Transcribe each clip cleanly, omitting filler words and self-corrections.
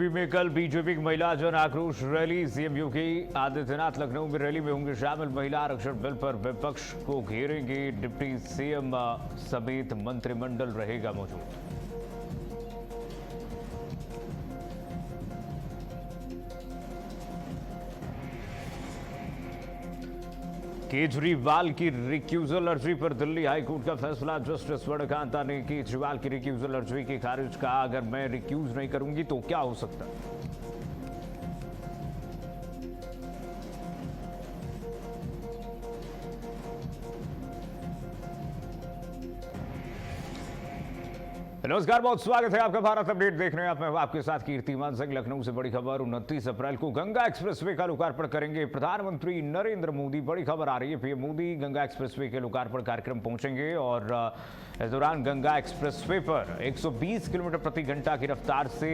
UP में कल BJP की महिला जन आक्रोश रैली। सीएम योगी आदित्यनाथ लखनऊ में रैली में होंगे शामिल। महिला आरक्षण बिल पर विपक्ष को घेरेंगे। डिप्टी सीएम समेत मंत्रिमंडल रहेगा मौजूद। केजरीवाल की रिक्यूजल अर्जी पर दिल्ली हाईकोर्ट का फैसला। जस्टिस सूर्यकांता ने केजरीवाल की रिक्यूजल अर्जी की खारिज कहा, अगर मैं रिक्यूज नहीं करूंगी तो क्या हो सकता है। नमस्कार, बहुत स्वागत है आपका भारत अपडेट देख रहे हैं आप। मैं आपके साथ कीर्तिमान सिंह। लखनऊ से बड़ी खबर। 29 अप्रैल को गंगा एक्सप्रेसवे का लोकार्पण करेंगे प्रधानमंत्री नरेंद्र मोदी। बड़ी खबर आ रही है। पीएम मोदी गंगा एक्सप्रेसवे के लोकार्पण कार्यक्रम पहुंचेंगे और इस दौरान गंगा एक्सप्रेसवे पर 120 किलोमीटर प्रति घंटा की रफ्तार से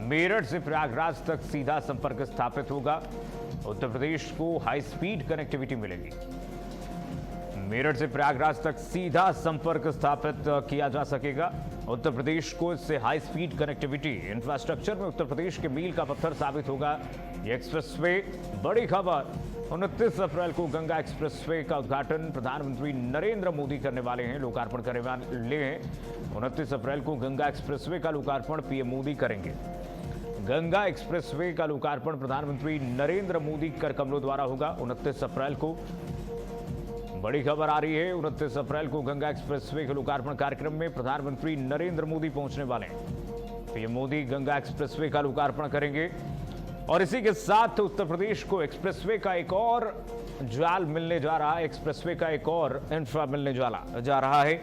मेरठ से प्रयागराज तक सीधा संपर्क स्थापित होगा। उत्तर प्रदेश को हाई स्पीड कनेक्टिविटी मिलेगी। मेरठ से प्रयागराज तक सीधा संपर्क स्थापित किया जा सकेगा। उत्तर प्रदेश को इससे हाई स्पीड कनेक्टिविटी इंफ्रास्ट्रक्चर में उत्तर प्रदेश के मील का पत्थर साबित होगा ये एक्सप्रेसवे। बड़ी खबर। 29 अप्रैल को गंगा एक्सप्रेसवे का उद्घाटन प्रधानमंत्री नरेंद्र मोदी करने वाले हैं, लोकार्पण करने वाले हैं। 29 अप्रैल को गंगा एक्सप्रेसवे का लोकार्पण पीएम मोदी करेंगे। गंगा एक्सप्रेसवे का लोकार्पण प्रधानमंत्री नरेंद्र मोदी कर कमलों द्वारा होगा 29 अप्रैल को। बड़ी खबर आ रही है। 29 अप्रैल को गंगा एक्सप्रेसवे के लोकार्पण कार्यक्रम में प्रधानमंत्री नरेंद्र मोदी पहुंचने वाले हैं। पीएम मोदी गंगा एक्सप्रेसवे का लोकार्पण करेंगे और इसी के साथ उत्तर प्रदेश को एक्सप्रेसवे का एक और जाल मिलने जा रहा है। एक्सप्रेसवे का एक और इंफ्रा मिलने जा रहा है।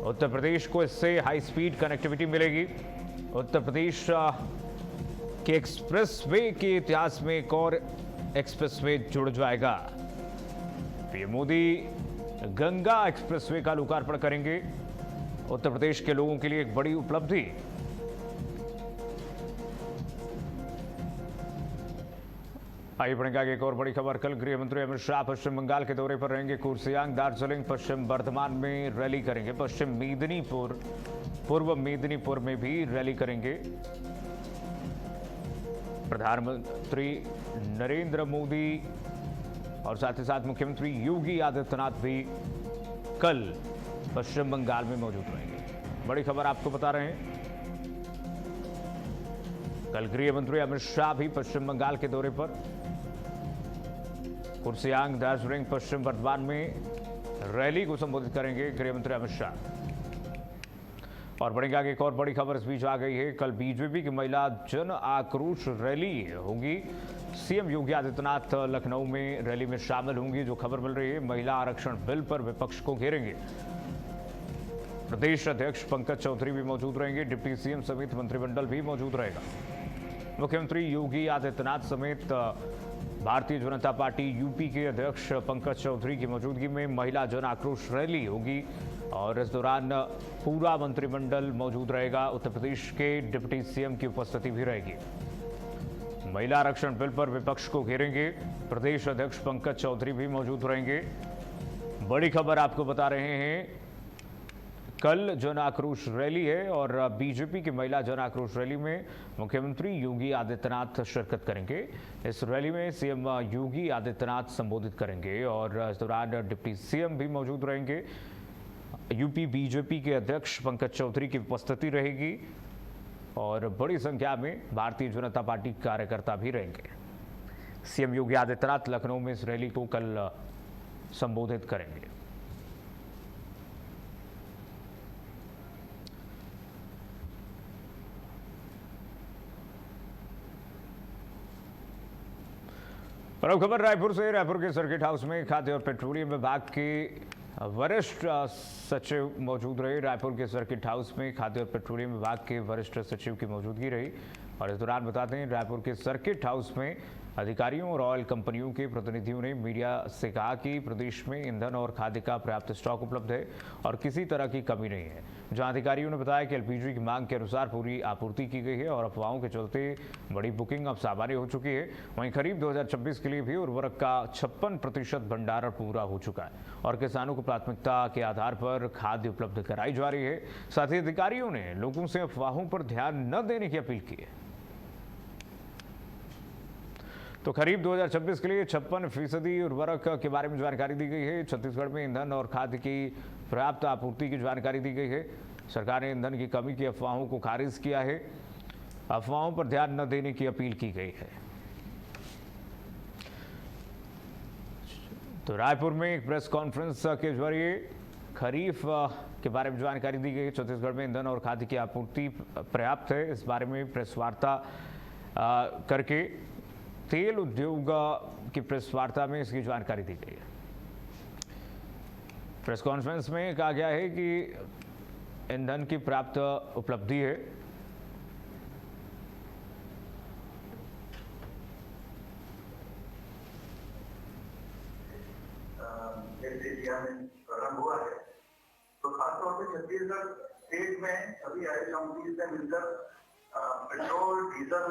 उत्तर प्रदेश को इससे हाई स्पीड कनेक्टिविटी मिलेगी। उत्तर प्रदेश के एक्सप्रेसवे के इतिहास में एक और एक्सप्रेसवे जुड़ जाएगा। पीएम मोदी गंगा एक्सप्रेसवे का लोकार्पण करेंगे। उत्तर प्रदेश के लोगों के लिए एक बड़ी उपलब्धि। आइए बढ़ेंगे आगे। एक और बड़ी खबर। कल गृह मंत्री अमित शाह पश्चिम बंगाल के दौरे पर रहेंगे। कुर्सियांग, दार्जिलिंग, पश्चिम बर्धमान में रैली करेंगे। पश्चिम मेदिनीपुर, पूर्व मेदिनीपुर में भी रैली करेंगे। प्रधानमंत्री नरेंद्र मोदी और साथ ही साथ मुख्यमंत्री योगी आदित्यनाथ भी कल पश्चिम बंगाल में मौजूद रहेंगे। बड़ी खबर आपको बता रहे हैं। कल गृह मंत्री अमित शाह भी पश्चिम बंगाल के दौरे पर। कुर्सियांग, दार्जिलिंग, पश्चिम बर्धमान में रैली को संबोधित करेंगे गृह मंत्री अमित शाह। और बढ़ेंगे आगे। एक और बड़ी खबर इस बीच आ गई है। कल बीजेपी की महिला जन आक्रोश रैली होगी। सीएम योगी आदित्यनाथ लखनऊ में रैली में शामिल होंगी। जो खबर मिल रही है, महिला आरक्षण बिल पर विपक्ष को घेरेंगे। प्रदेश अध्यक्ष पंकज चौधरी भी मौजूद रहेंगे। डिप्टी सीएम समेत मंत्रिमंडल भी मौजूद रहेगा। मुख्यमंत्री योगी आदित्यनाथ समेत भारतीय जनता पार्टी यूपी के अध्यक्ष पंकज चौधरी की मौजूदगी में महिला जन आक्रोश रैली होगी और इस दौरान पूरा मंत्रिमंडल मौजूद रहेगा। उत्तर प्रदेश के डिप्टी सीएम की उपस्थिति भी रहेगी। महिला आरक्षण बिल पर विपक्ष को घेरेंगे। प्रदेश अध्यक्ष पंकज चौधरी भी मौजूद रहेंगे। बड़ी खबर आपको बता रहे हैं। कल जन आक्रोश रैली है और बीजेपी की महिला जन आक्रोश रैली में मुख्यमंत्री योगी आदित्यनाथ शिरकत करेंगे। इस रैली में सीएम योगी आदित्यनाथ संबोधित करेंगे और इस दौरान डिप्टी सीएम भी मौजूद रहेंगे। यूपी बीजेपी के अध्यक्ष पंकज चौधरी की उपस्थिति रहेगी और बड़ी संख्या में भारतीय जनता पार्टी कार्यकर्ता भी रहेंगे। सीएम योगी आदित्यनाथ लखनऊ में इस रैली को कल संबोधित करेंगे। और अब खबर रायपुर से। रायपुर के सर्किट हाउस में खाद्य और पेट्रोलियम विभाग के वरिष्ठ सचिव मौजूद रहे। रायपुर के सर्किट हाउस में खाद्य और पेट्रोलियम विभाग के वरिष्ठ सचिव की मौजूदगी रही और इस दौरान बताते हैं रायपुर के सर्किट हाउस में अधिकारियों और ऑयल कंपनियों के प्रतिनिधियों ने मीडिया से कहा कि प्रदेश में ईंधन और खाद्य का पर्याप्त स्टॉक उपलब्ध है और किसी तरह की कमी नहीं है। जहां अधिकारियों ने बताया कि एलपीजी की मांग के अनुसार पूरी आपूर्ति की गई है और अफवाहों के चलते बड़ी बुकिंग अब सामान्य हो चुकी है। वहीं खरीफ 2026 के लिए भी उर्वरक का 56% भंडारण पूरा हो चुका है और किसानों को प्राथमिकता के आधार पर खाद्य उपलब्ध कराई जा रही है। साथ ही अधिकारियों ने लोगों से अफवाहों पर ध्यान न देने की अपील की है। तो खरीफ 2026 के लिए 56% उर्वरक के बारे में जानकारी दी गई है। छत्तीसगढ़ में ईंधन और खाद्य की पर्याप्त आपूर्ति की जानकारी दी गई है। सरकार ने ईंधन की कमी की अफवाहों को खारिज किया है। अफवाहों पर ध्यान न देने की अपील की गई है। तो रायपुर में एक प्रेस कॉन्फ्रेंस के जरिए खरीफ के बारे में जानकारी दी गई। छत्तीसगढ़ में ईंधन और खाद्य की आपूर्ति पर्याप्त है। इस बारे में प्रेस वार्ता करके तेल उद्योग की प्रेस वार्ता में इसकी जानकारी दी गई है। प्रेस कॉन्फ्रेंस में कहा गया है कि ईंधन की पर्याप्त उपलब्धि है। प्रारंभ हुआ है तो खासतौर से छत्तीसगढ़ स्टेट में सभी ऑयल कंपनी से मिलकर पेट्रोल, डीजल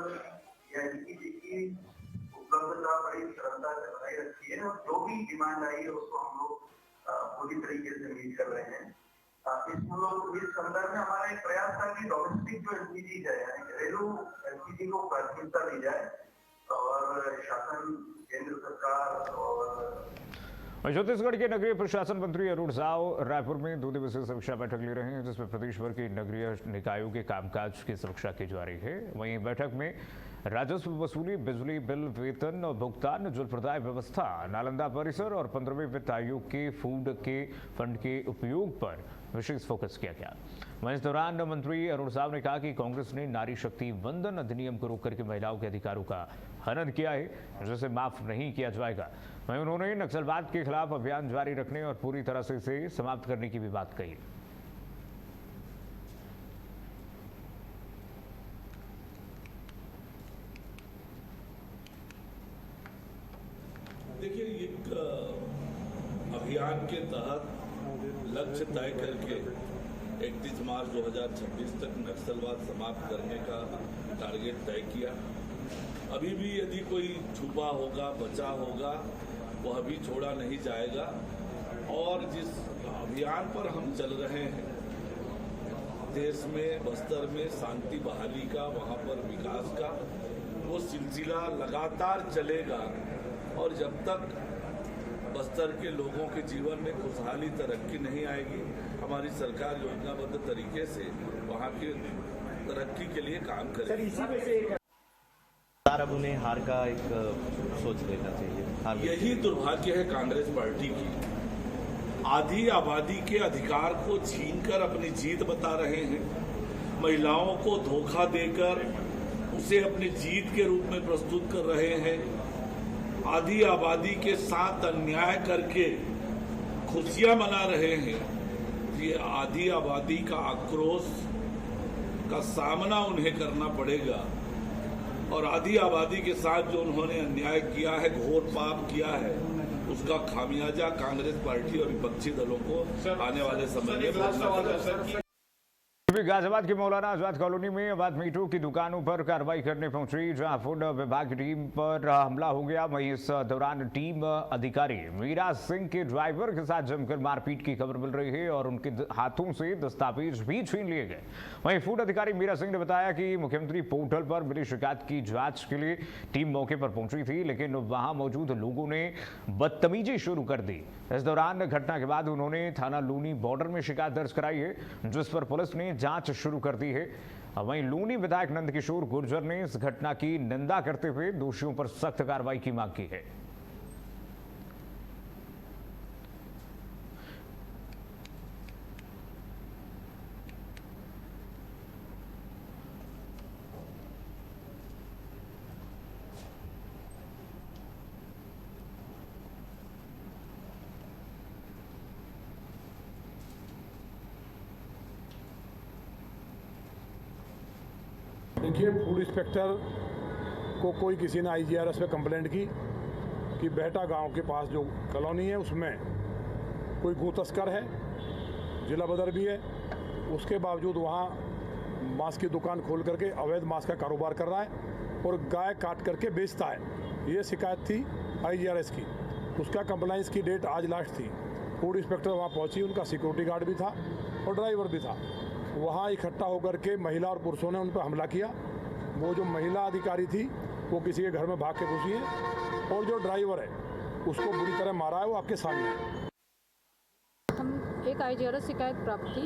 या एलपीजी की उपलब्धता बड़ी सरलता से बनाई रखी है और जो भी डिमांड आई है उसको हम लोग पूरी तरीके से मीट कर रहे हैं। इस संदर्भ में हमारा एक प्रयास था कि डोमेस्टिक जो एलपीजी है यानी घरेलू एलपीजी को प्राथमिकता दी जाए और शासन, केंद्र सरकार और छत्तीसगढ़ के नगरीय प्रशासन मंत्री अरुण साव रायपुर में 2 दिवसीय समीक्षा बैठक ले रहे हैं, जिसमें प्रदेश भर के नगरीय निकायों के कामकाज की समीक्षा की जा रही है। वहीं बैठक में राजस्व वसूली, बिजली बिल, वेतन और भुगतान, जल प्रदाय व्यवस्था, नालंदा परिसर और 15वें वित्त आयोग के फूड के फंड के उपयोग पर विशेष फोकस किया गया। वहीं इस दौरान मंत्री अरुण साव ने कहा कि कांग्रेस ने नारी शक्ति वंदन अधिनियम को रोक करके महिलाओं के अधिकारों का हनन किया है, जिसे माफ नहीं किया जाएगा। वहीं उन्होंने नक्सलवाद के खिलाफ अभियान जारी रखने और पूरी तरह से इसे समाप्त करने की भी बात कही। देखिए, एक अभियान के तहत लक्ष्य तय करके 31 मार्च 2026 तक नक्सलवाद समाप्त करने का टारगेट तय किया। अभी भी यदि कोई छुपा होगा, बचा होगा, वह भी छोड़ा नहीं जाएगा। और जिस अभियान पर हम चल रहे हैं, देश में, बस्तर में शांति बहाली का, वहाँ पर विकास का, वो सिलसिला लगातार चलेगा। और जब तक बस्तर के लोगों के जीवन में खुशहाली, तरक्की नहीं आएगी, हमारी सरकार योजनाबद्ध तरीके से वहाँ की तरक्की के लिए काम करेगी। अब उन्हें हार का एक सोच लेना चाहिए। यही दुर्भाग्य है कांग्रेस पार्टी की। आधी आबादी के अधिकार को छीनकर अपनी जीत बता रहे हैं। महिलाओं को धोखा देकर उसे अपनी जीत के रूप में प्रस्तुत कर रहे हैं। आधी आबादी के साथ अन्याय करके खुशियां मना रहे हैं। ये आधी आबादी का आक्रोश का सामना उन्हें करना पड़ेगा और आधी आबादी के साथ जो उन्होंने अन्याय किया है, घोर पाप किया है, उसका खामियाजा कांग्रेस पार्टी और विपक्षी दलों को आने वाले समय में भुगतना पड़ेगा। गाजियाबाद के मौलाना आजाद कॉलोनी में अवैध मीटों की दुकानों पर कार्रवाई करने पहुंची, जहां फूड विभाग की टीम पर हमला हो गया। वहीं इस दौरान टीम अधिकारी मीरा सिंह के ड्राइवर के साथ जमकर मारपीट की खबर मिल रही है और उनके हाथों से दस्तावेज भी छीन लिए गए। वहीं फूड अधिकारी मीरा सिंह ने बताया कि मुख्यमंत्री पोर्टल पर मिली शिकायत की जांच के लिए टीम मौके पर पहुंची थी, लेकिन वहां मौजूद लोगों ने बदतमीजी शुरू कर दी। इस दौरान घटना के बाद उन्होंने थाना लूनी बॉर्डर में शिकायत दर्ज कराई है, जिस पर पुलिस ने जांच शुरू कर दी है। वहीं लूनी विधायक नंदकिशोर गुर्जर ने इस घटना की निंदा करते हुए दोषियों पर सख्त कार्रवाई की मांग की है। देखिए, फूड इंस्पेक्टर को कोई किसी ने IGRS पे कंप्लेंट की कि बेहटा गांव के पास जो कॉलोनी है उसमें कोई गो तस्कर है, जिला बदर भी है, उसके बावजूद वहाँ मांस की दुकान खोल करके अवैध मांस का कारोबार कर रहा है और गाय काट करके बेचता है। ये शिकायत थी IGRS की। उसका कंप्लाइंस की डेट आज लास्ट थी। फूड इंस्पेक्टर वहाँ पहुँची, उनका सिक्योरिटी गार्ड भी था और ड्राइवर भी था। वहाँ इकट्ठा होकर के महिला और पुरुषों ने उन पर हमला किया। वो जो महिला अधिकारी थी वो किसी के घर में भाग के घुसी है और जो ड्राइवर है उसको बुरी तरह मारा है, वो आपके सामने है। एक IGRS शिकायत प्राप्त थी,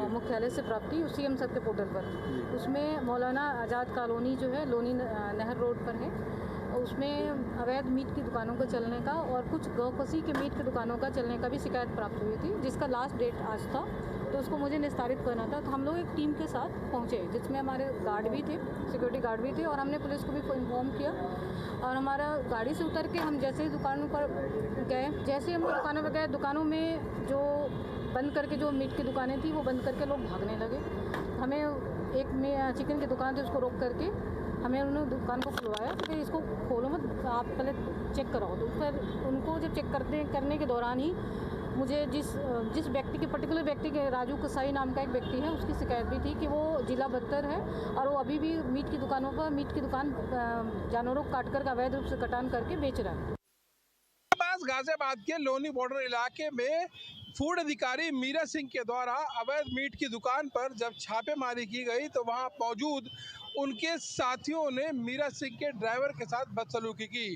मुख्यालय से प्राप्त थी CM सर के पोर्टल पर। उसमें मौलाना आज़ाद कॉलोनी जो है लोनी नहर रोड पर है, उसमें अवैध मीट की दुकानों का चलने का और कुछ गौकसी के मीट की दुकानों का चलने का भी शिकायत प्राप्त हुई थी, जिसका लास्ट डेट आज था। तो उसको मुझे निस्तारित करना था। तो हम लोग एक टीम के साथ पहुँचे, जिसमें हमारे गार्ड भी थे, सिक्योरिटी गार्ड भी थे, और हमने पुलिस को भी इन्फॉर्म किया। और हमारा गाड़ी से उतर के हम जैसे ही दुकानों पर गए, जैसे हम दुकानों पर गए, दुकानों में जो बंद करके जो मीट की दुकानें थी वो बंद करके लोग भागने लगे। हमें एक में चिकन की दुकान थी, उसको रोक करके हमें उन्होंने दुकान को खुलवाया। तो फिर इसको खोलो मत, आप पहले चेक कराओ। तो फिर उनको जब चेक करने के दौरान ही मुझे जिस व्यक्ति के पर्टिकुलर व्यक्ति के राजू कसाई नाम का एक व्यक्ति है, उसकी शिकायत भी थी कि वो जिला बदतर है और वो अभी भी मीट की दुकानों पर मीट की दुकान जानवरों को काट कर अवैध रूप से कटान करके बेच रहा है। गाजियाबाद के लोनी बॉर्डर इलाके में फूड अधिकारी मीरा सिंह के द्वारा अवैध मीट की दुकान पर जब छापेमारी की गई तो वहां मौजूद उनके साथियों ने मीरा सिंह के ड्राइवर के साथ बदसलूकी की।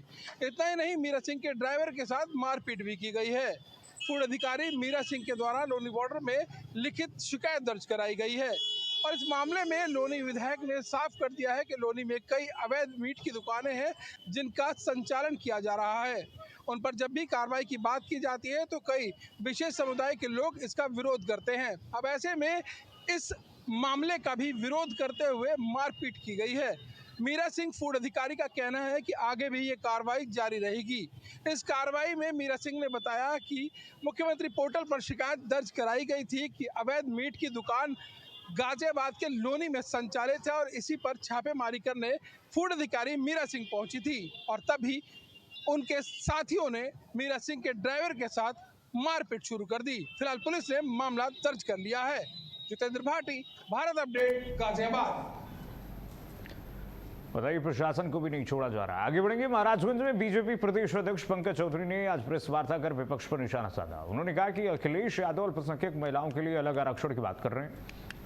इतना ही नहीं, मीरा सिंह के ड्राइवर के साथ मारपीट भी की गई है। फूड अधिकारी मीरा सिंह के द्वारा लोनी बॉर्डर में लिखित शिकायत दर्ज कराई गई है और इस मामले में लोनी विधायक ने साफ कर दिया है कि लोनी में कई अवैध मीट की दुकानें हैं जिनका संचालन किया जा रहा है। उन पर जब भी कार्रवाई की बात की जाती है तो कई विशेष समुदाय के लोग इसका विरोध करते हैं। अब ऐसे में इस मामले का भी विरोध करते हुए मारपीट की गई है। मीरा सिंह फूड अधिकारी का कहना है कि आगे भी ये कार्रवाई जारी रहेगी। इस कार्रवाई में मीरा सिंह ने बताया कि मुख्यमंत्री पोर्टल पर शिकायत दर्ज कराई गई थी कि अवैध मीट की दुकान गाजियाबाद के लोनी में संचालित है और इसी पर छापेमारी करने फूड अधिकारी मीरा सिंह पहुंची थी और तभी उनके साथियों ने मीरा सिंह के ड्राइवर के साथ मारपीट शुरू कर दी। फिलहाल पुलिस ने मामला दर्ज कर लिया है। जितेंद्र भाटी, भारत अपडेट, गाजियाबाद। बताइए, प्रशासन को भी नहीं छोड़ा जा रहा। आगे बढ़ेंगे। महाराजगंज में बीजेपी प्रदेश अध्यक्ष पंकज चौधरी ने आज प्रेस वार्ता कर विपक्ष पर निशाना साधा। उन्होंने कहा कि अखिलेश यादव अल्पसंख्यक महिलाओं के लिए अलग आरक्षण की बात कर रहे हैं,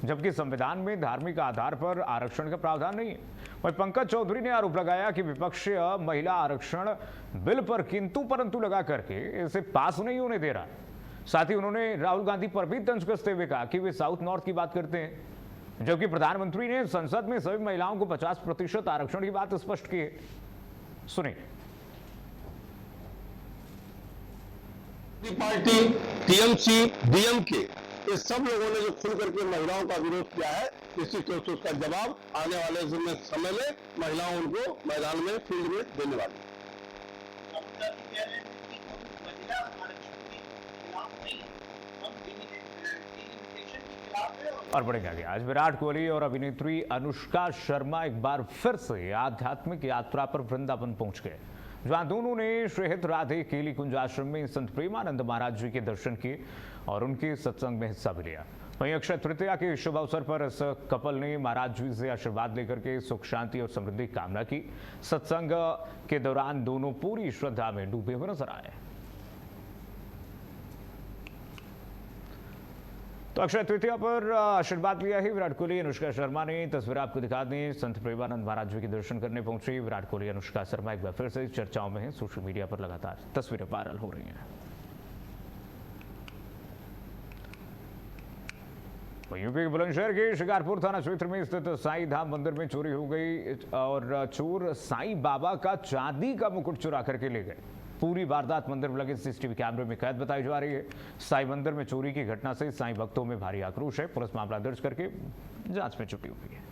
जबकि संविधान में धार्मिक आधार पर आरक्षण का प्रावधान नहीं है। वहीं पंकज चौधरी ने आरोप लगाया कि विपक्ष महिला आरक्षण बिल पर किंतु परंतु लगा करके इसे पास नहीं होने दे रहा। साथ ही उन्होंने राहुल गांधी पर भी तंज कसते हुए कहा कि वे साउथ नॉर्थ की बात करते हैं, जबकि प्रधानमंत्री ने संसद में सभी महिलाओं को 50% आरक्षण की बात स्पष्ट की है। सुनिए। पार्टी, टीएमसी, डीएमके, ये सब लोगों ने जो खुल करके महिलाओं का विरोध किया है, निश्चित रूप से उसका जवाब आने वाले समय में महिलाओं उनको मैदान में फील्ड में देने वाली। और बढ़ेंगे आगे। आज विराट कोहली और अभिनेत्री अनुष्का शर्मा एक बार फिर से आध्यात्मिक यात्रा पर वृंदावन पहुंच गए, जहां दोनों ने श्रीहित राधे केली कुंज आश्रम में संत प्रेमानंद महाराज जी के दर्शन किए और उनके सत्संग में हिस्सा भी लिया। वहीं अक्षय तृतीया के शुभ अवसर पर इस कपल ने महाराज जी से आशीर्वाद लेकर के सुख शांति और समृद्धि की कामना की। सत्संग के दौरान दोनों पूरी श्रद्धा में डूबे हुए नजर आए। तो अक्षय तृतीया पर आशीर्वाद लिया है विराट कोहली। अनुष्का शर्मा ने तस्वीर आपको दिखा दें, संत प्रेमानंद महाराज जी के दर्शन करने पहुंचे विराट कोहली। अनुष्का शर्मा एक बार फिर से चर्चाओं में है। सोशल मीडिया पर लगातार तस्वीरें वायरल हो रही हैं। यूपी के बुलंदशहर के शिकारपुर थाना क्षेत्र में स्थित साईं धाम मंदिर में चोरी हो गई और चोर साईं बाबा का चांदी का मुकुट चुरा करके ले गए। पूरी वारदात मंदिर में लगे सीसीटीवी कैमरे में कैद बताई जा रही है। साईं मंदिर में चोरी की घटना से साईं भक्तों में भारी आक्रोश है। पुलिस मामला दर्ज करके जांच में जुटी हुई है।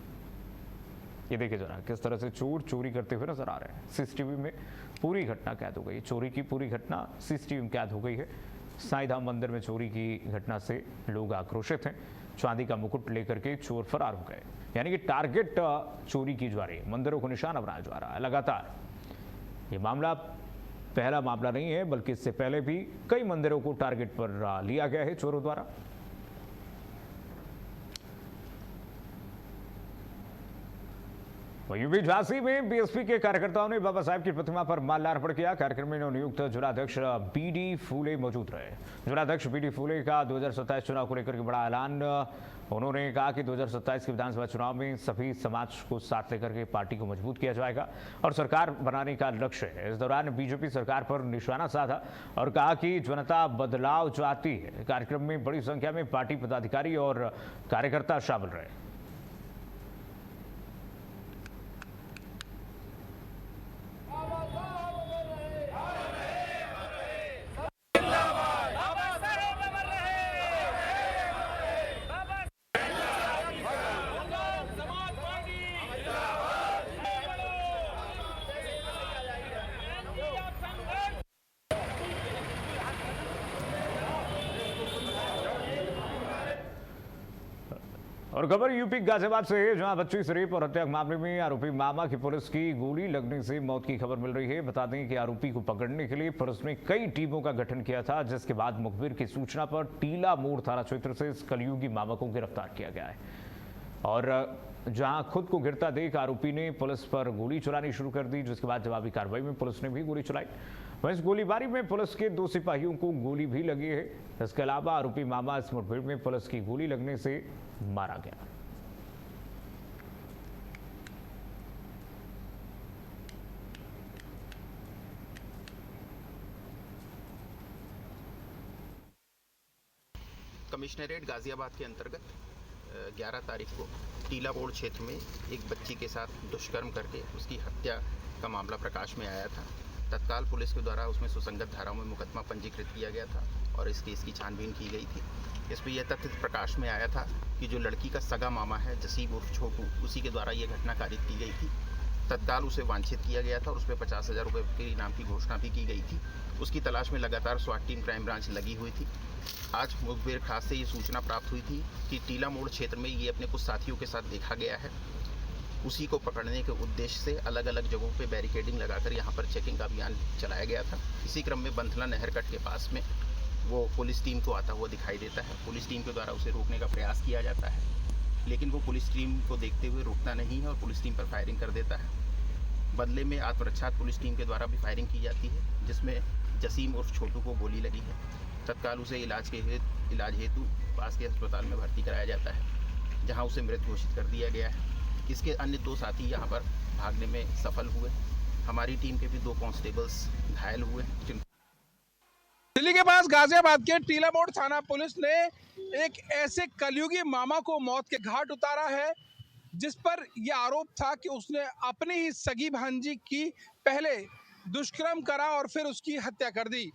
ये देखिए जरा किस तरह से चोर चोरी करते हुए नजर आ रहे हैं। सीसीटीवी में पूरी घटना कैद हो गई। चोरी की पूरी घटना सीसीटीवी में कैद हो गई है। साईं धाम मंदिर में चोरी की घटना से लोग आक्रोशित हैं। चांदी का मुकुट लेकर के चोर फरार हो गए। यानी कि टारगेट चोरी की जा रही है, मंदिरों को निशाना बनाया जा रहा है लगातार। ये मामला पहला मामला नहीं है, बल्कि इससे पहले भी कई मंदिरों को टारगेट पर लिया गया है चोरों द्वारा। यूपी झांसी में बीएसपी के कार्यकर्ताओं ने बाबा साहेब की प्रतिमा पर माल्यार्पण किया। कार्यक्रम में नवनियुक्त जिलाध्यक्ष बीडी फूले मौजूद रहे। जिलाध्यक्ष बीडी फूले का 2027 चुनाव को लेकर के बड़ा ऐलान। उन्होंने कहा कि 2027 के विधानसभा चुनाव में सभी समाज को साथ लेकर के पार्टी को मजबूत किया जाएगा और सरकार बनाने का लक्ष्य है। इस दौरान बीजेपी सरकार पर निशाना साधा और कहा कि जनता बदलाव चाहती है। कार्यक्रम में बड़ी संख्या में पार्टी पदाधिकारी और कार्यकर्ता शामिल रहे। और खबर यूपी गाजियाबाद से है, जहां बच्ची से रेप और हत्या के मामले में आरोपी मामा की पुलिस की गोली लगने से मौत की खबर मिल रही है। बता दें कि आरोपी को पकड़ने के लिए पुलिस ने कई टीमों का गठन किया था, जिसके बाद मुखबिर की सूचना पर टीला मोड़ थाना क्षेत्र से इस कलयुगी मामा को गिरफ्तार किया गया है। और जहां खुद को गिरता देख आरोपी ने पुलिस पर गोली चलानी शुरू कर दी, जिसके बाद जवाबी कार्रवाई में पुलिस ने भी गोली चलाई। वहीं इस गोलीबारी में पुलिस के 2 सिपाहियों को गोली भी लगी है। इसके अलावा आरोपी मामा इस मुठभेड़ में पुलिस की गोली लगने से मारा गया। कमिश्नरेट गाजियाबाद के अंतर्गत 11 तारीख को टीला मोड़ क्षेत्र में एक बच्ची के साथ दुष्कर्म करके उसकी हत्या का मामला प्रकाश में आया था। तत्काल पुलिस के द्वारा उसमें सुसंगत धाराओं में मुकदमा पंजीकृत किया गया था और इस केस की छानबीन की गई थी। इसमें यह तथ्य प्रकाश में आया था कि जो लड़की का सगा मामा है जसीब उर्फ छोटू, उसी के द्वारा ये घटना कारित की गई थी। तत्काल उसे वांछित किया गया था और उस पर 50,000 रुपये के इनाम की घोषणा भी की गई थी। उसकी तलाश में लगातार स्वाट टीम क्राइम ब्रांच लगी हुई थी। आज मुखबिर खास से ये सूचना प्राप्त हुई थी कि टीला मोड़ क्षेत्र में ये अपने कुछ साथियों के साथ देखा गया है। उसी को पकड़ने के उद्देश्य से अलग अलग जगहों पे बैरिकेडिंग लगाकर यहाँ पर चेकिंग का अभियान चलाया गया था। इसी क्रम में बंथला नहर कट के पास में वो पुलिस टीम को आता हुआ दिखाई देता है। पुलिस टीम के द्वारा उसे रोकने का प्रयास किया जाता है, लेकिन वो पुलिस टीम को देखते हुए रुकता नहीं है और पुलिस टीम पर फायरिंग कर देता है। बदले में आत्मरक्षार्थ पुलिस टीम के द्वारा भी फायरिंग की जाती है, जिसमें जसीम उर्फ छोटू को गोली लगी है। तत्काल उसे इलाज हेतु पास के अस्पताल में भर्ती कराया जाता है, जहां उसे मृत घोषित कर दिया गया है। इसके अन्य 2 साथी यहां पर भागने में सफल हुए। हमारी टीम के भी 2 कांस्टेबल्स घायल हुए। दिल्ली के पास गाजियाबाद के टीला मोड़ थाना पुलिस ने एक ऐसे कलयुगी मामा को मौत के घाट उतारा है, जिस पर यह आरोप था कि उसने अपनी ही सगी भांजी की पहले दुष्कर्म करा और फिर उसकी हत्या कर दी।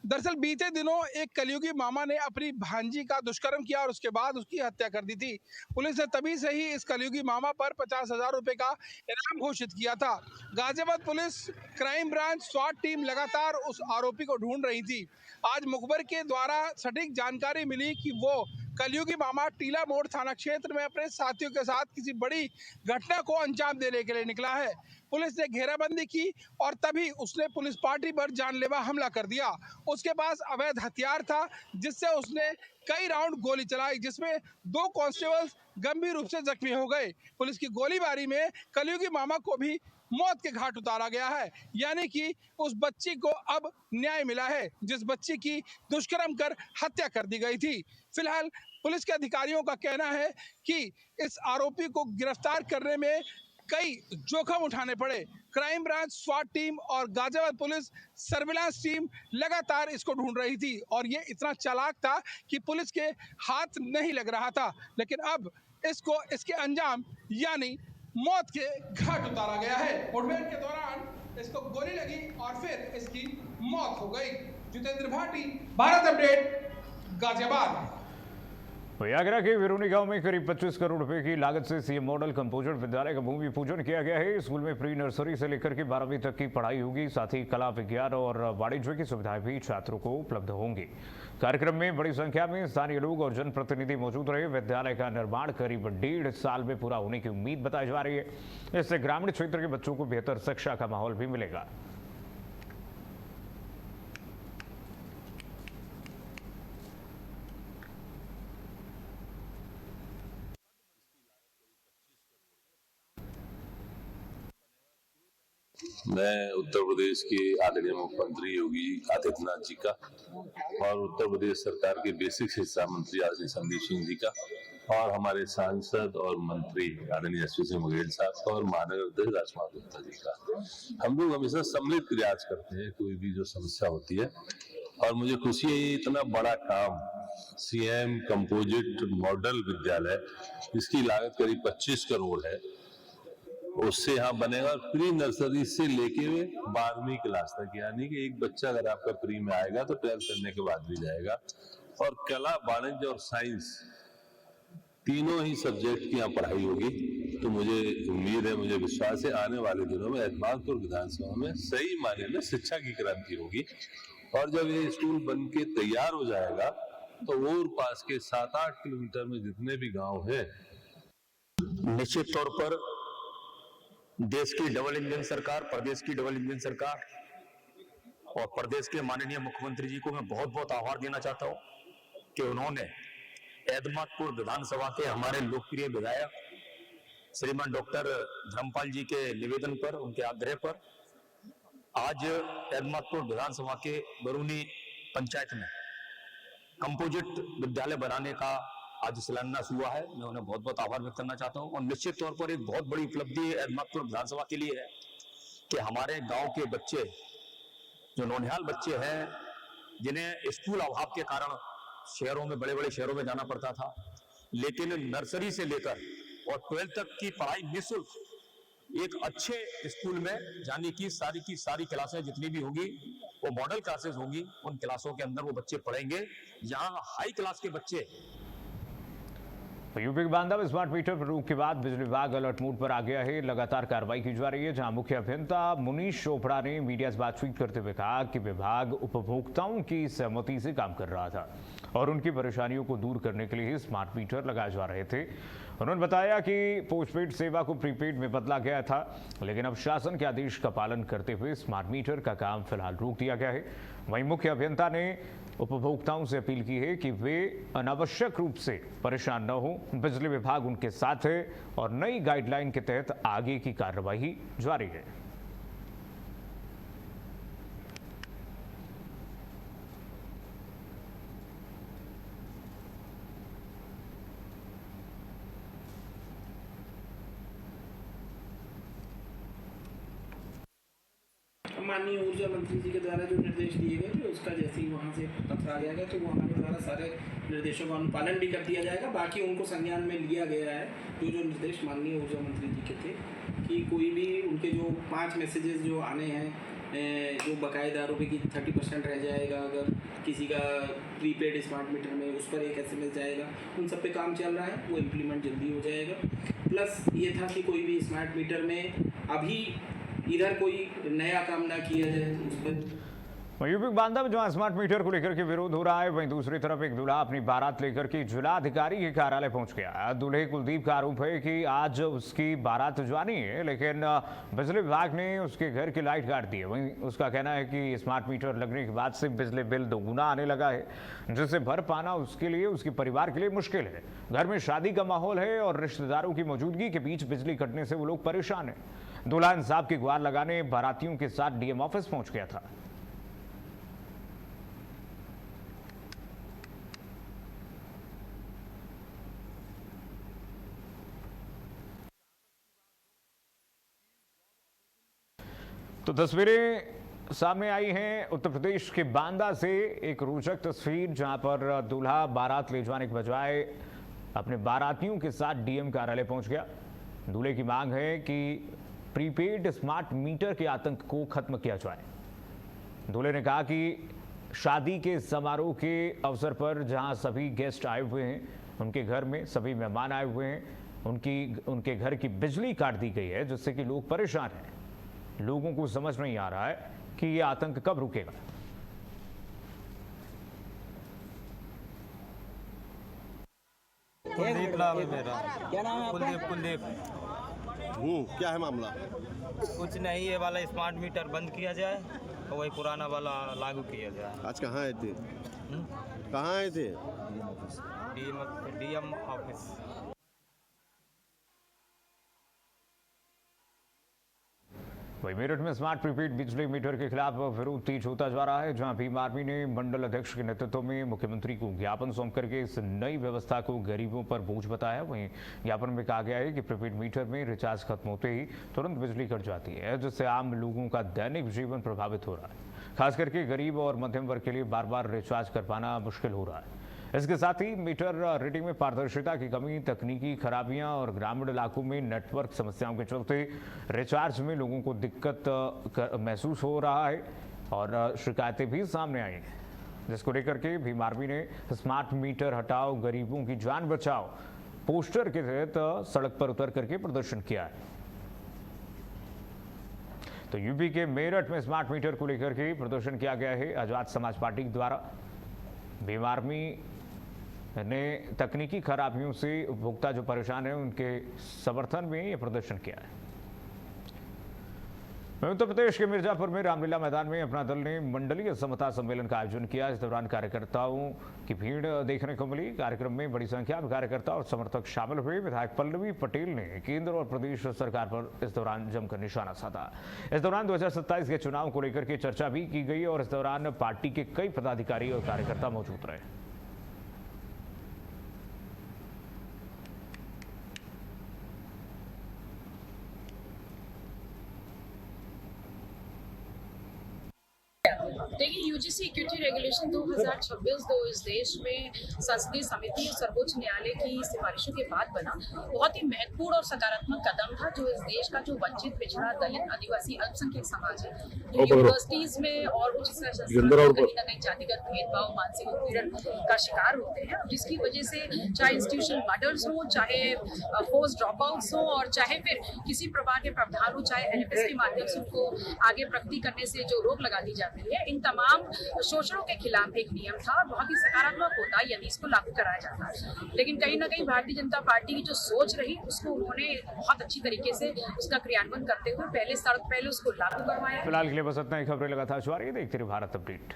दरअसल बीते दिनों एक कलयुगी मामा ने अपनी भांजी का दुष्कर्म किया और उसके बाद उसकी हत्या कर दी थी। पुलिस ने तभी से ही इस कलयुगी मामा पर 50,000 रुपए का इनाम घोषित किया था। गाजियाबाद पुलिस क्राइम ब्रांच स्वाट टीम लगातार उस आरोपी को ढूंढ रही थी। आज मुखबिर के द्वारा सटीक जानकारी मिली कि वो कलयुगी मामा टीला मोड़ थाना क्षेत्र में अपने साथियों के साथ किसी बड़ी घटना को अंजाम देने के लिए निकला है। पुलिस ने घेराबंदी की और तभी उसने पुलिस पार्टी पर जानलेवा हमला कर दिया। उसके पास अवैध हथियार था, जिससे उसने कई राउंड गोली चलाई, जिसमें 2 कांस्टेबल्स गंभीर रूप से जख्मी हो गए। पुलिस की गोलीबारी में कलयुगी मामा को भी मौत के घाट उतारा गया है। यानी कि उस बच्ची को अब न्याय मिला है, जिस बच्ची की दुष्कर्म कर हत्या कर दी गई थी। फिलहाल पुलिस के अधिकारियों का कहना है कि इस आरोपी को गिरफ्तार करने में कई जोखिम उठाने पड़े। क्राइम ब्रांच स्वाट टीम और गाजियाबाद पुलिस सर्विलांस टीम लगातार इसको ढूंढ रही थी और ये इतना चालाक था कि पुलिस के हाथ नहीं लग रहा था, लेकिन अब इसको इसके अंजाम यानी मौत के घाट उतारा गया है। मुठभेड़ के दौरान इसको गोली लगी और फिर इसकी मौत हो गई। जितेंद्र भाटी, भारत अपडेट, गाजियाबाद। आगरा के विरोनी गांव में करीब 25 करोड़ रुपए की लागत से सीएम मॉडल कंपोजिट विद्यालय का भूमि पूजन किया गया है। स्कूल में प्री नर्सरी से लेकर के 12वीं तक की पढ़ाई होगी। साथ ही कला, विज्ञान और वाणिज्य की सुविधाएं भी छात्रों को उपलब्ध होंगी। कार्यक्रम में बड़ी संख्या में स्थानीय लोग और जनप्रतिनिधि मौजूद रहे। विद्यालय का निर्माण करीब 1.5 साल में पूरा होने की उम्मीद बताई जा रही है। इससे ग्रामीण क्षेत्र के बच्चों को बेहतर शिक्षा का माहौल भी मिलेगा। मैं उत्तर प्रदेश के आदरणीय मुख्यमंत्री योगी आदित्यनाथ जी का और उत्तर प्रदेश सरकार के बेसिक शिक्षा मंत्री आदरणीय संदीप सिंह जी का और हमारे सांसद और मंत्री आदरणीय एसपी सिंह बघेल साहब का और महानगर अध्यक्ष राजकुमार गुप्ता जी का। हम लोग हमेशा सम्मिलित प्रयास करते हैं कोई भी जो समस्या होती है, और मुझे खुशी है ये इतना बड़ा काम सीएम कंपोजिट मॉडल विद्यालय, इसकी लागत करीब 25 करोड़ है, उससे यहाँ बनेगा। और प्री नर्सरी से लेके 12वीं क्लास तक, यानी कि एक बच्चा अगर आपका प्री में आएगा तो 12th करने के बाद भी जाएगा। और कला, वाणिज्य और साइंस तीनों ही सब्जेक्ट की यहाँ पढ़ाई होगी। तो मुझे उम्मीद है, मुझे विश्वास है, आने वाले दिनों में एतमादपुर विधानसभा में सही मायने में शिक्षा की क्रांति होगी। और जब ये स्कूल बन के तैयार हो जाएगा तो और पास के 7-8 किलोमीटर में जितने भी गाँव हैं, निश्चित तौर पर देश की डबल इंजन सरकार, प्रदेश की डबल इंजन सरकार और प्रदेश के माननीय मुख्यमंत्री जी को मैं बहुत बहुत आभार देना चाहता हूं कि उन्होंने एतमादपुर विधानसभा के हमारे लोकप्रिय विधायक श्रीमान डॉक्टर धर्मपाल जी के निवेदन पर, उनके आग्रह पर आज एतमादपुर विधानसभा के बरूनी पंचायत में कंपोजिट विद्यालय बनाने का आज शिलान्यास हुआ है। मैं उन्हें बहुत बहुत आभार व्यक्त करना चाहता हूं। और निश्चित तौर पर एक बहुत बड़ी उपलब्धि एतमादपुर विधानसभा के लिए है कि हमारे गांव के बच्चे, जो नौनिहाल बच्चे हैं, जिन्हें स्कूल अभाव के कारण शहरों में, बड़े बड़े शहरों में जाना पड़ता था, लेकिन नर्सरी से लेकर और 12th तक की पढ़ाई निःशुल्क एक अच्छे स्कूल में, यानी कि सारी क्लासें जितनी भी होगी वो मॉडल क्लासेस होंगी, उन क्लासों के अंदर वो बच्चे पढ़ेंगे। यहाँ हाई क्लास के बच्चे। यूपी के बांदा में स्मार्ट मीटर प्रयोग के बाद बिजली विभाग अलर्ट मोड पर आ गया है। लगातार कार्रवाई की जा रही है, जहां मुख्य अभियंता मुनीश चोपड़ा ने मीडिया से बातचीत करते हुए कहा कि विभाग उपभोक्ताओं की सहमति से काम कर रहा था और उनकी परेशानियों को दूर करने के लिए स्मार्ट मीटर लगाए जा रहे थे। उन्होंने बताया कि पोस्टपेड सेवा को प्रीपेड में बदला गया था, लेकिन अब शासन के आदेश का पालन करते हुए स्मार्ट मीटर का काम फिलहाल रोक दिया गया है। वहीं मुख्य अभियंता ने उपभोक्ताओं से अपील की है कि वे अनावश्यक रूप से परेशान न हो। बिजली विभाग उनके साथ है और नई गाइडलाइन के तहत आगे की कार्रवाई जारी है। माननीय ऊर्जा मंत्री जी के द्वारा जो निर्देश दिए गए थे, उसका जैसे ही वहाँ से पत्र आ गया तो वो हमारे द्वारा सारे निर्देशों का अनुपालन भी कर दिया जाएगा। बाकी उनको संज्ञान में लिया गया है जो निर्देश माननीय ऊर्जा मंत्री जी के थे, कि कोई भी उनके जो 5 मैसेजेस जो आने हैं, जो बकायेदारों पे कि 30% रह जाएगा अगर किसी का प्रीपेड स्मार्ट मीटर में, उस पर एक SMS जाएगा, उन सब पे काम चल रहा है, वो इम्प्लीमेंट जल्दी हो जाएगा। प्लस ये था कि कोई भी स्मार्ट मीटर में अभी इधर कोई नया काम ना किया जाए उस पर। यूपी बांदा में जहां स्मार्ट मीटर को लेकर के विरोध हो रहा है, वहीं दूसरी तरफ एक दूल्हा अपनी बारात लेकर के जिलाधिकारी के कार्यालय पहुंच गया। दूल्हे कुलदीप का आरोप है कि आज उसकी बारात जानी है, लेकिन बिजली विभाग ने उसके घर की लाइट काट दी है। वहीं उसका कहना है कि स्मार्ट मीटर लगने के बाद से बिजली बिल दोगुना आने लगा है, जिसे भर पाना उसके लिए, उसके परिवार के लिए मुश्किल है। घर में शादी का माहौल है और रिश्तेदारों की मौजूदगी के बीच बिजली कटने से वो लोग परेशान है। दूल्हा इंसाफ की गुहार लगाने बारातियों के साथ डीएम ऑफिस पहुंच गया था। तो तस्वीरें सामने आई हैं उत्तर प्रदेश के बांदा से। एक रोचक तस्वीर जहां पर दूल्हा बारात ले जाने के बजाय अपने बारातियों के साथ डीएम कार्यालय पहुंच गया। दूल्हे की मांग है कि प्रीपेड स्मार्ट मीटर के आतंक को खत्म किया जाए। दूल्हे ने कहा कि शादी के समारोह के अवसर पर जहां सभी गेस्ट आए हुए हैं, उनके घर में सभी मेहमान आए हुए हैं, उनके घर की बिजली काट दी गई है, जिससे कि लोग परेशान हैं। लोगों को समझ नहीं आ रहा है कि ये आतंक कब रुकेगा। कुलदीप नाम है मेरा। क्या नाम है आपका? कुलदीप। क्या है मामला? कुछ नहीं, ये वाला स्मार्ट मीटर बंद किया जाए और वही पुराना वाला लागू किया जाए। आज कहाँ आए थे? कहाँ आए थे? DM office. वही मेरठ में स्मार्ट प्रीपेड बिजली मीटर के खिलाफ विरोध तेज होता जा रहा है, जहां भीम आर्मी ने मंडल अध्यक्ष के नेतृत्व में मुख्यमंत्री को ज्ञापन सौंप करके इस नई व्यवस्था को गरीबों पर बोझ बताया। वहीं ज्ञापन में कहा गया है कि प्रीपेड मीटर में रिचार्ज खत्म होते ही तुरंत बिजली कट जाती है, जिससे आम लोगों का दैनिक जीवन प्रभावित हो रहा है। खास करके गरीब और मध्यम वर्ग के लिए बार बार रिचार्ज कर पाना मुश्किल हो रहा है। इसके साथ ही मीटर रीडिंग में पारदर्शिता की कमी, तकनीकी खराबियां और ग्रामीण इलाकों में नेटवर्क समस्याओं के चलते रिचार्ज में लोगों को दिक्कत महसूस हो रहा है और शिकायतें भी सामने आई हैं, जिसको लेकर के भीम आर्मी ने स्मार्ट मीटर हटाओ गरीबों की जान बचाओ पोस्टर के तहत सड़क पर उतर करके प्रदर्शन किया है। तो यूपी के मेरठ में स्मार्ट मीटर को लेकर के प्रदर्शन किया गया है। आजाद समाज पार्टी द्वारा भीम आर्मी ने तकनीकी खराबियों से उपभोक्ता जो परेशान है उनके समर्थन में यह प्रदर्शन किया है। उत्तर प्रदेश के मिर्जापुर में रामलीला मैदान में अपना दल ने मंडलीय समता सम्मेलन का आयोजन किया। इस दौरान कार्यकर्ताओं की भीड़ देखने को मिली। कार्यक्रम में बड़ी संख्या में कार्यकर्ता और समर्थक शामिल हुए। विधायक पल्लवी पटेल ने केंद्र और प्रदेश सरकार पर इस दौरान जमकर निशाना साधा। इस दौरान 2027 के चुनाव को लेकर के चर्चा भी की गई और इस दौरान पार्टी के कई पदाधिकारी और कार्यकर्ता मौजूद रहे। देखिए, यूजीसी इक्विटी रेगुलेशन 2026 जो इस देश में संसदीय समिति और सर्वोच्च न्यायालय की सिफारिशों के बाद बना, बहुत ही महत्वपूर्ण और सकारात्मक कदम था, जो इस देश का जो वंचित, पिछड़ा, दलित, आदिवासी, अल्पसंख्यक समाज है, यूनिवर्सिटीज में और उच्च शिक्षा संस्थानों कहीं ना कहीं जातिगत भेदभाव, मानसिक उत्पीड़न का शिकार होते हैं, जिसकी वजह से चाहे इंस्टीट्यूशनल मर्डर्स हो, चाहे फोर्स ड्रॉप आउट्स हो और चाहे फिर किसी प्रकार के प्रावधान हो, चाहे एनएफएस के माध्यम से उनको आगे प्रगति करने से जो रोक लगा दी जाती है, इन तमाम शोषणों के खिलाफ एक नियम था और बहुत ही सकारात्मक होता यदि इसको लागू कराया जाता है। लेकिन कहीं ना कहीं भारतीय जनता पार्टी की जो सोच रही उसको उन्होंने बहुत अच्छी तरीके से उसका क्रियान्वयन करते हुए पहले उसको लागू करवाया। फिलहाल के लिए बस इतना ही। खबरें लगातार जारी, देखते रहिए भारत अपडेट।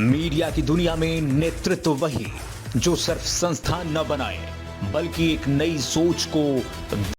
मीडिया की दुनिया में नेतृत्व वही जो सिर्फ संस्थान न बनाए बल्कि एक नई सोच को